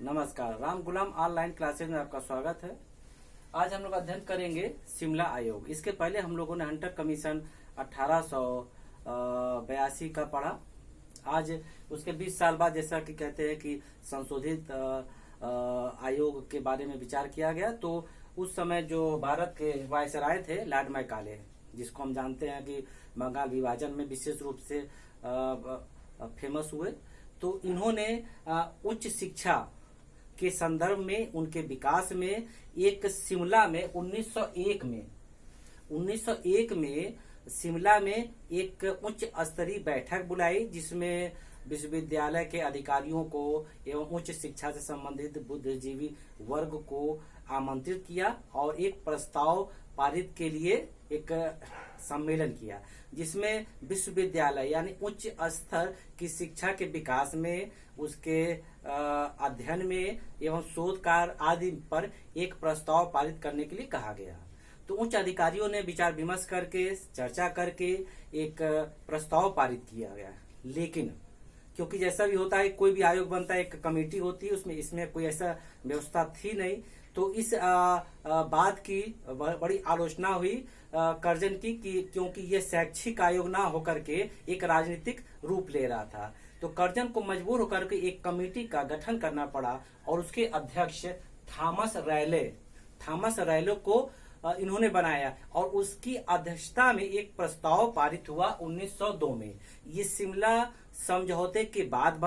नमस्कार, राम गुलाम online classes में आपका स्वागत है। आज हम लोग अध्ययन करेंगे शिमला आयोग। इसके पहले हम लोगों ने हंटर कमीशन 1882 का पढ़ा। आज उसके 20 साल बाद जैसा कि कहते हैं कि संशोधित आयोग के बारे में विचार किया गया। तो उस समय जो भारत के वायसराय थे लॉर्ड मैकाले, जिसको हम जानते हैं कि बंगाल विभाजन में विशेष रूप से फेमस हुए, तो इन्होंने उच्च शिक्षा के संदर्भ में उनके विकास में एक शिमला में 1901 में शिमला में एक उच्च स्तरीय बैठक बुलाई, जिसमें विश्वविद्यालय के अधिकारियों को एवं उच्च शिक्षा से संबंधित बुद्धिजीवी वर्ग को आमंत्रित किया और एक प्रस्ताव पारित के लिए एक सम्मेलन किया, जिसमें विश्वविद्यालय यानी उच्च स्तर की शिक्षा के विकास में, उसके अध्ययन में एवं शोध कार्य आदि पर एक प्रस्ताव पारित करने के लिए कहा गया। तो उच्च अधिकारियों ने विचार विमर्श करके, चर्चा करके एक प्रस्ताव पारित किया गया। लेकिन क्योंकि जैसा भी होता है, कोई भी आयोग बनता है, एक कमेटी होती है, उसमें इसमें कोई ऐसा व्यवस्था थी नहीं। तो इस बात की बड़ी आलोचना हुई कर्जन की, क्योंकि ये शैक्षिक आयोग ना होकर के एक राजनीतिक रूप ले रहा था। तो कर्जन को मजबूर होकर के एक कमेटी का गठन करना पड़ा और उसके अध्यक्ष थॉमस रैले को इन्होंने बनाया और उसकी अध्यक्षता में एक प्रस्ताव पारित हुआ 1902 में। ये शिमला समझौते के बाद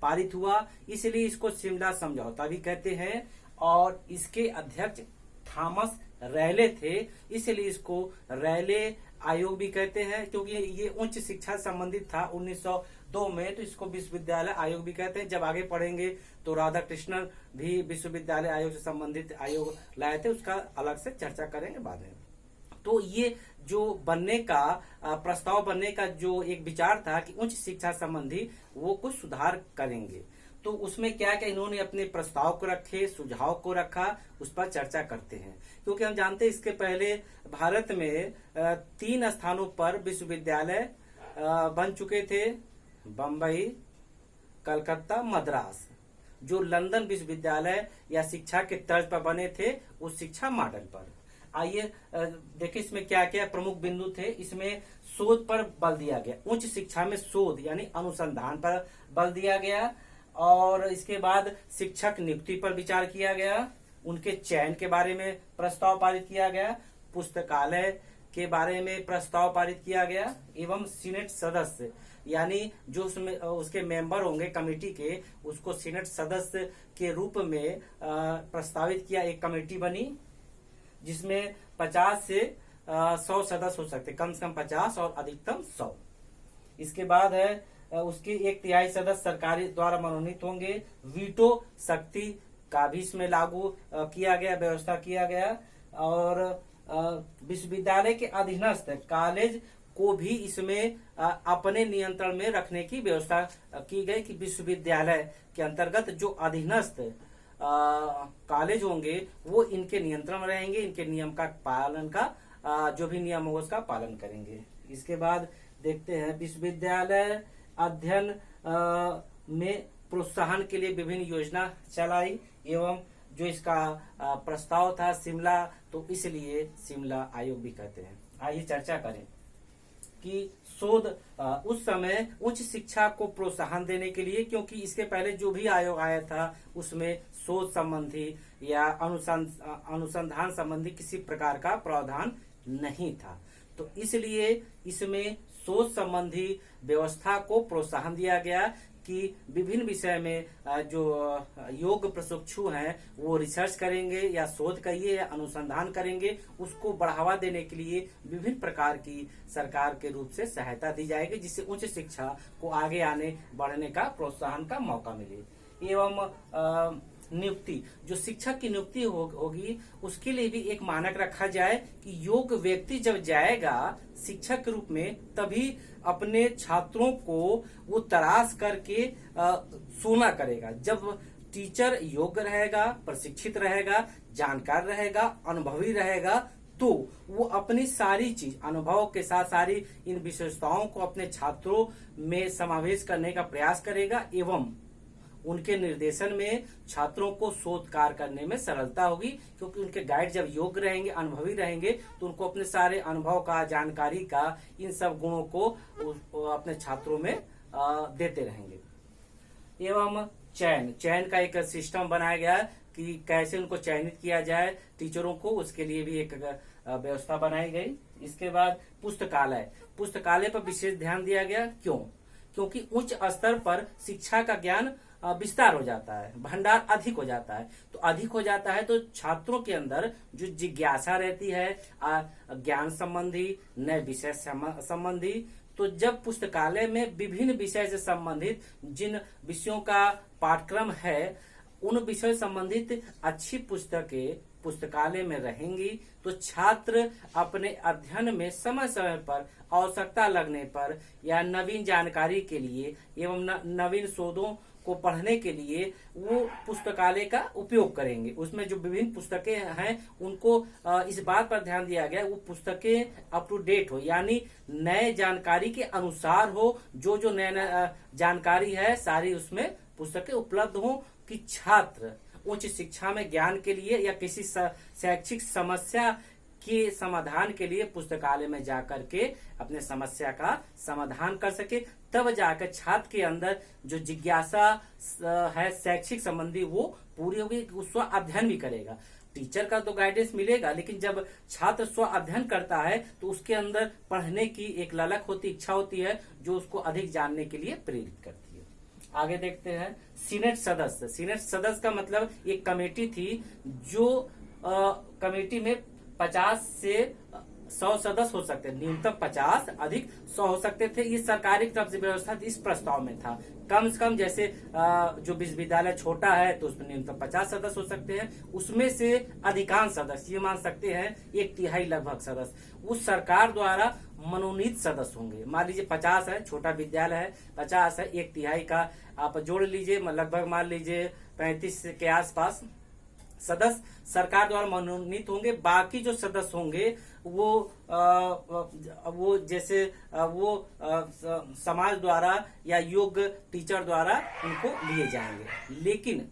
पारित हुआ, इसलिए इसको शिमला समझौता भी कहते हैं। और इसके अध्यक्ष थॉमस रैले थे, इसलिए इसको रैले आयोग भी कहते हैं। क्योंकि ये उच्च शिक्षा संबंधित था 1902 में, तो इसको विश्वविद्यालय आयोग भी कहते हैं। जब आगे पढ़ेंगे तो राधा कृष्णन भी विश्वविद्यालय आयोग से संबंधित आयोग लाए थे, उसका अलग से चर्चा करेंगे बाद में। तो ये जो प्रस्ताव बनने का जो एक विचार था कि उच्च शिक्षा संबंधी वो कुछ सुधार करेंगे, तो उसमें क्या क्या इन्होंने अपने प्रस्ताव को रखे, सुझाव को रखा, उस पर चर्चा करते हैं। क्योंकि हम जानते हैं इसके पहले भारत में 3 स्थानों पर विश्वविद्यालय बन चुके थे, बम्बई, कलकत्ता, मद्रास, जो लंदन विश्वविद्यालय या शिक्षा के तर्ज पर बने थे, उस शिक्षा मॉडल पर। आइए देखिए इसमें क्या क्या प्रमुख बिंदु थे। इसमें शोध पर बल दिया गया, उच्च शिक्षा में शोध यानी अनुसंधान पर बल दिया गया। और इसके बाद शिक्षक नियुक्ति पर विचार किया गया, उनके चयन के बारे में प्रस्ताव पारित किया गया, पुस्तकालय के बारे में प्रस्ताव पारित किया गया, एवं सीनेट सदस्य यानी जो उसमें उसके मेंबर होंगे कमेटी के, उसको सीनेट सदस्य के रूप में प्रस्तावित किया। एक कमेटी बनी जिसमें 50 से 100 सदस्य हो सकते, कम से कम 50 और अधिकतम 100। इसके बाद है उसकी 1/3 सदस्य सरकारी द्वारा मनोनीत होंगे। वीटो शक्ति का भी इसमें लागू किया गया, व्यवस्था किया गया। और विश्वविद्यालय के अधीनस्थ कॉलेज को भी इसमें अपने नियंत्रण में रखने की व्यवस्था की गई कि विश्वविद्यालय के अंतर्गत जो अधीनस्थ कॉलेज होंगे वो इनके नियंत्रण में रहेंगे, इनके नियम का पालन का जो भी नियम होगा उसका पालन करेंगे। इसके बाद देखते हैं विश्वविद्यालय अध्ययन में प्रोत्साहन के लिए विभिन्न योजना चलाई, एवं जो इसका प्रस्ताव था शिमला, तो इसलिए शिमला आयोग भी कहते हैं। आइए चर्चा करें कि शोध उस समय उच्च शिक्षा को प्रोत्साहन देने के लिए, क्योंकि इसके पहले जो भी आयोग आया था उसमें शोध संबंधी या अनुसंधान संबंधी किसी प्रकार का प्रावधान नहीं था। तो इसलिए इसमें शोध संबंधी व्यवस्था को प्रोत्साहन दिया गया कि विभिन्न विषय में जो योग्य प्रशिक्षु हैं वो रिसर्च करेंगे या शोध करिए या अनुसंधान करेंगे, उसको बढ़ावा देने के लिए विभिन्न प्रकार की सरकार के रूप से सहायता दी जाएगी, जिससे उच्च शिक्षा को आगे आने बढ़ने का प्रोत्साहन का मौका मिले। एवं नियुक्ति, जो शिक्षक की नियुक्ति होगी उसके लिए भी एक मानक रखा जाए कि योग्य व्यक्ति जब जाएगा शिक्षक के रूप में, तभी अपने छात्रों को वो तराश करके सोना करेगा। जब टीचर योग्य रहेगा, प्रशिक्षित रहेगा, जानकार रहेगा, अनुभवी रहेगा, तो वो अपनी सारी चीज अनुभव के साथ सारी इन विशेषताओं को अपने छात्रों में समावेश करने का प्रयास करेगा, एवं उनके निर्देशन में छात्रों को शोध कार्य करने में सरलता होगी, क्योंकि उनके गाइड जब योग्य रहेंगे, अनुभवी रहेंगे, तो उनको अपने सारे अनुभव का, जानकारी का, इन सब गुणों को अपने छात्रों में देते रहेंगे। एवं चयन का एक सिस्टम बनाया गया कि कैसे उनको चयनित किया जाए टीचरों को, उसके लिए भी एक व्यवस्था बनाई गई। इसके बाद पुस्तकालय पर विशेष ध्यान दिया गया। क्योंकि उच्च स्तर पर शिक्षा का ज्ञान विस्तार हो जाता है, भंडार अधिक हो जाता है। तो अधिक हो जाता है तो छात्रों के अंदर जो जिज्ञासा रहती है ज्ञान संबंधी, नए विषय संबंधी, तो जब पुस्तकालय में विभिन्न विषय से संबंधित जिन विषयों का पाठ्यक्रम है, उन विषय संबंधित अच्छी पुस्तकें पुस्तकालय में रहेंगी, तो छात्र अपने अध्ययन में समय समय पर, आवश्यकता लगने पर या नवीन जानकारी के लिए एवं नवीन शोधों को पढ़ने के लिए वो पुस्तकालय का उपयोग करेंगे। उसमें जो विभिन्न पुस्तकें हैं उनको इस बात पर ध्यान दिया गया वो पुस्तकें अप टू डेट हो, यानी नए जानकारी के अनुसार हो। जो नया जानकारी है सारी उसमें पुस्तकें उपलब्ध हो कि छात्र उच्च शिक्षा में ज्ञान के लिए या किसी शैक्षिक समस्या के समाधान के लिए पुस्तकालय में जाकर के अपने समस्या का समाधान कर सके। तब जाकर छात्र के अंदर जो जिज्ञासा है शैक्षिक संबंधी वो पूरी होगी, स्व अध्ययन भी करेगा। टीचर का तो गाइडेंस मिलेगा, लेकिन जब छात्र स्व अध्ययन करता है तो उसके अंदर पढ़ने की एक ललक होती, इच्छा होती है, जो उसको अधिक जानने के लिए प्रेरित करती है। आगे देखते हैं सीनेट सदस्य का मतलब एक कमेटी थी, जो कमेटी में 50 से 100 सदस्य हो सकते, न्यूनतम 50, अधिक 100 हो सकते थे। ये सरकारी तरफ से व्यवस्था इस प्रस्ताव में था। कम से कम जैसे जो विश्वविद्यालय छोटा है तो उसमें न्यूनतम 50 सदस्य हो सकते हैं। उसमें से अधिकांश सदस्य, ये मान सकते हैं 1/3 लगभग सदस्य उस सरकार द्वारा मनोनीत सदस्य होंगे। मान लीजिए 50 है, छोटा विद्यालय है, 50 है, 1/3 का आप जोड़ लीजिए, लगभग मान लीजिए 35 के आसपास सदस्य सरकार द्वारा मनोनीत होंगे। बाकी जो सदस्य होंगे वो जैसे समाज द्वारा या योग्य टीचर द्वारा उनको लिए जाएंगे। लेकिन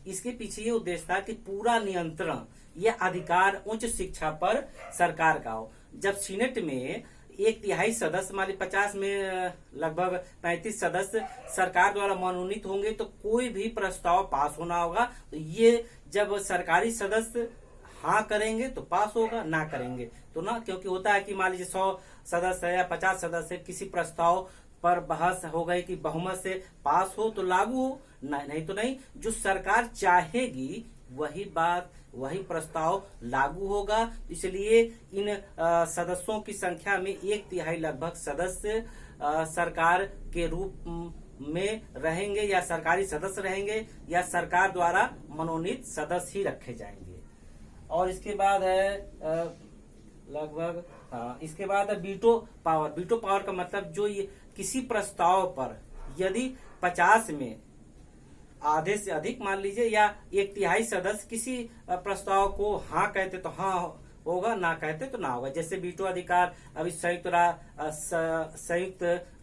इसके पीछे ये उद्देश्य था कि पूरा नियंत्रण या अधिकार उच्च शिक्षा पर सरकार का हो। जब सीनेट में 1/3 सदस्य, मान ली 50 में लगभग 35 सदस्य सरकार द्वारा मनोनीत होंगे, तो कोई भी प्रस्ताव पास होना होगा। तो ये जब सरकारी सदस्य हाँ करेंगे तो पास होगा, ना करेंगे तो ना। क्योंकि होता है कि मान लीजिए 100 सदस्य है या 50 सदस्य, किसी प्रस्ताव पर बहस हो गई कि बहुमत से पास हो तो लागू हो, नहीं तो नहीं। जो सरकार चाहेगी वही प्रस्ताव लागू होगा। इसलिए इन सदस्यों की संख्या में 1/3 लगभग सदस्य सरकार के रूप में रहेंगे या सरकारी सदस्य रहेंगे या सरकार द्वारा मनोनीत सदस्य ही रखे जाएंगे। और इसके बाद है इसके बाद है वीटो पावर का मतलब जो ये किसी प्रस्ताव पर यदि 50 में आधे से अधिक मान लीजिए या 1/3 सदस्य किसी प्रस्ताव को हाँ कहते तो हाँ होगा, ना कहते तो ना होगा। जैसे वीटो अधिकार अभी संयुक्त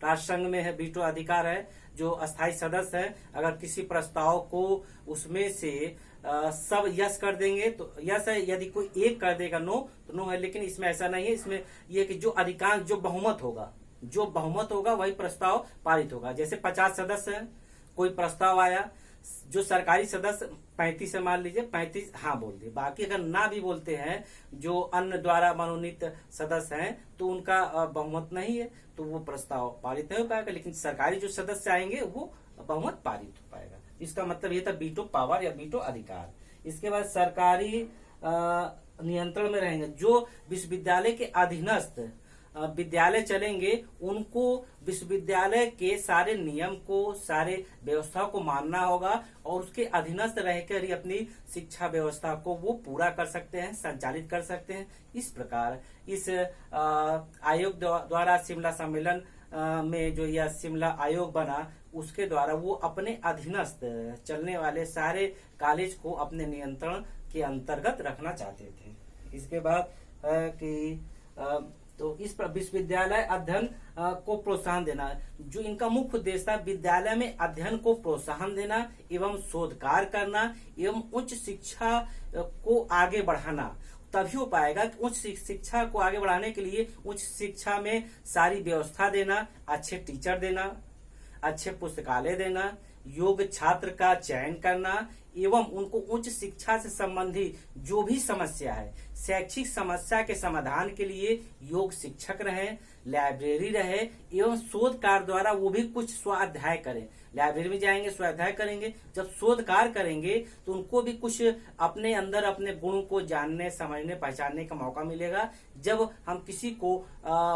राष्ट्र संघ में है, वीटो अधिकार है, जो अस्थायी सदस्य है। अगर किसी प्रस्ताव को उसमें से सब यस कर देंगे तो यस है, यदि कोई एक कर देगा नो तो नो है। लेकिन इसमें ऐसा नहीं है। इसमें यह कि जो अधिकांश जो बहुमत होगा वही प्रस्ताव पारित होगा। जैसे 50 सदस्य है, कोई प्रस्ताव आया, जो सरकारी सदस्य 35 से मान लीजिए 35 हाँ बोल दिए, बाकी अगर ना भी बोलते हैं जो अन्य द्वारा मनोनीत सदस्य हैं तो उनका बहुमत नहीं है, तो वो प्रस्ताव पारित नहीं हो पाएगा। लेकिन सरकारी जो सदस्य आएंगे वो बहुमत पारित हो पाएगा। इसका मतलब ये था वीटो पावर या वीटो अधिकार। इसके बाद सरकारी नियंत्रण में रहेंगे। जो विश्वविद्यालय के अधीनस्थ विद्यालय चलेंगे, उनको विश्वविद्यालय के सारे नियम को, सारे व्यवस्था को मानना होगा और उसके अधीनस्थ रहकर ही अपनी शिक्षा व्यवस्था को वो पूरा कर सकते हैं, संचालित कर सकते हैं। इस प्रकार इस आयोग द्वारा शिमला सम्मेलन में जो यह शिमला आयोग बना, उसके द्वारा वो अपने अधीनस्थ चलने वाले सारे कॉलेज को अपने नियंत्रण के अंतर्गत रखना चाहते थे। इसके बाद कि तो इस पर विश्वविद्यालय अध्ययन को प्रोत्साहन देना, जो इनका मुख्य उद्देश्य था, विद्यालय में अध्ययन को प्रोत्साहन देना एवं शोध कार्य करना एवं उच्च शिक्षा को आगे बढ़ाना। तभी हो पाएगा कि उच्च शिक्षा को आगे बढ़ाने के लिए उच्च शिक्षा में सारी व्यवस्था देना, अच्छे टीचर देना, अच्छे पुस्तकालय देना, योग्य छात्र का चयन करना एवं उनको उच्च शिक्षा से संबंधित जो भी समस्या है, शैक्षिक समस्या के समाधान के लिए योग्य शिक्षक रहे, लाइब्रेरी रहे एवं शोध कार्य द्वारा वो भी कुछ स्वाध्याय करें। लाइब्रेरी में जाएंगे, स्वाध्याय करेंगे, जब शोध कार्य करेंगे तो उनको भी कुछ अपने अंदर अपने गुणों को जानने, समझने, पहचानने का मौका मिलेगा। जब हम किसी को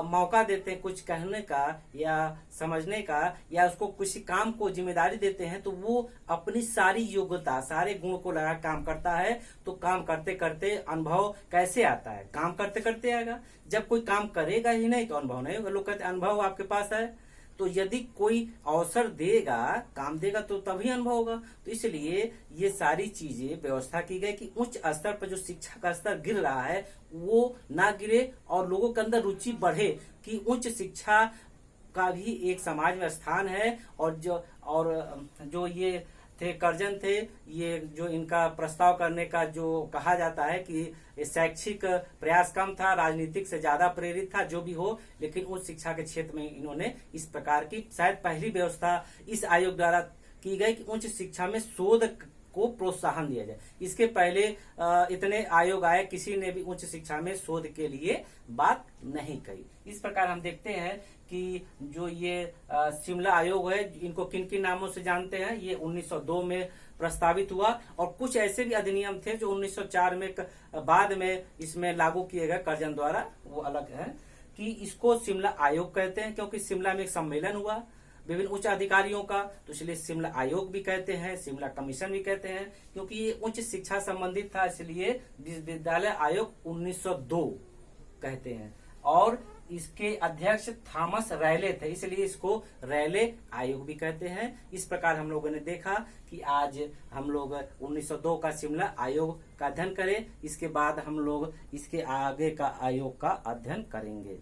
मौका देते हैं कुछ कहने का या समझने का, या उसको किसी काम को जिम्मेदारी देते हैं, तो वो अपनी सारी योग्यता, सारे गुण को लगा काम करता है। तो काम करते करते अनुभव कैसे आता है? काम करते करते आएगा। जब कोई काम करेगा ही नहीं तो अनुभव नहीं होगा। लोग कहते अनुभव आपके पास है, तो यदि कोई अवसर देगा, काम देगा, तो तभी अनुभव होगा। तो इसलिए ये सारी चीजें व्यवस्था की गई कि उच्च स्तर पर जो शिक्षा का स्तर गिर रहा है वो ना गिरे और लोगों के अंदर रुचि बढ़े कि उच्च शिक्षा का भी एक समाज में स्थान है। और जो ये थे कर्जन थे, ये जो इनका प्रस्ताव करने का जो कहा जाता है कि शैक्षिक प्रयास कम था, राजनीतिक से ज्यादा प्रेरित था, जो भी हो, लेकिन उच्च शिक्षा के क्षेत्र में इन्होंने इस प्रकार की शायद पहली व्यवस्था इस आयोग द्वारा की गई कि उच्च शिक्षा में शोध को प्रोत्साहन दिया जाए। इसके पहले इतने आयोग आए, किसी ने भी उच्च शिक्षा में शोध के लिए बात नहीं कही। इस प्रकार हम देखते हैं कि जो ये शिमला आयोग है, इनको किन किन नामों से जानते हैं। ये 1902 में प्रस्तावित हुआ और कुछ ऐसे भी अधिनियम थे जो 1904 में बाद में इसमें लागू किए गए कर्जन द्वारा, वो अलग है। कि इसको शिमला आयोग कहते हैं क्योंकि शिमला में एक सम्मेलन हुआ विभिन्न उच्च अधिकारियों का, तो इसलिए शिमला आयोग भी कहते हैं, शिमला कमीशन भी कहते हैं, क्योंकि ये उच्च शिक्षा संबंधित था, इसलिए विश्वविद्यालय आयोग 1902 कहते हैं। और इसके अध्यक्ष थॉमस रैले थे, इसलिए इसको रैले आयोग भी कहते हैं। इस प्रकार हम लोगों ने देखा कि आज हम लोग 1902 का शिमला आयोग का अध्ययन करें। इसके बाद हम लोग इसके आगे का आयोग का अध्ययन करेंगे।